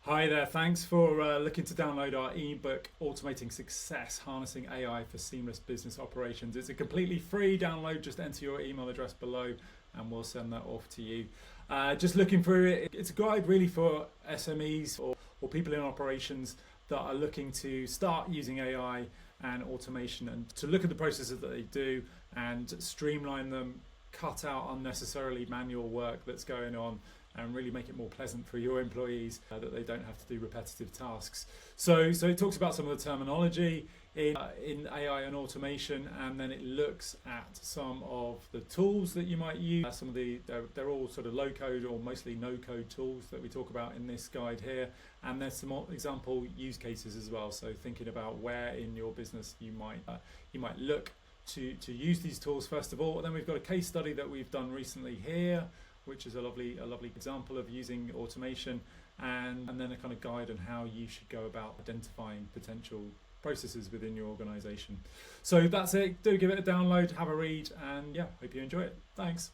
Hi there, thanks for looking to download our ebook, Automating Success, Harnessing AI for Seamless Business Operations. It's a completely free download, just enter your email address below and we'll send that off to you. Just looking through it, it's a guide really for SMEs or people in operations that are looking to start using AI and automation and to look at the processes that they do and streamline them, cut out unnecessarily manual work that's going on, and really make it more pleasant for your employees that they don't have to do repetitive tasks. So it talks about some of the terminology in AI and automation, and then it looks at some of the tools that you might use. They're all sort of low code or mostly no code tools that we talk about in this guide here, and there's some example use cases as well. So thinking about where in your business you might look to use these tools first of all. And then we've got a case study that we've done recently here, which is a lovely example of using automation, and then a kind of guide on how you should go about identifying potential processes within your organization. So that's it. Do give it a download, have a read, and yeah, hope you enjoy it. Thanks.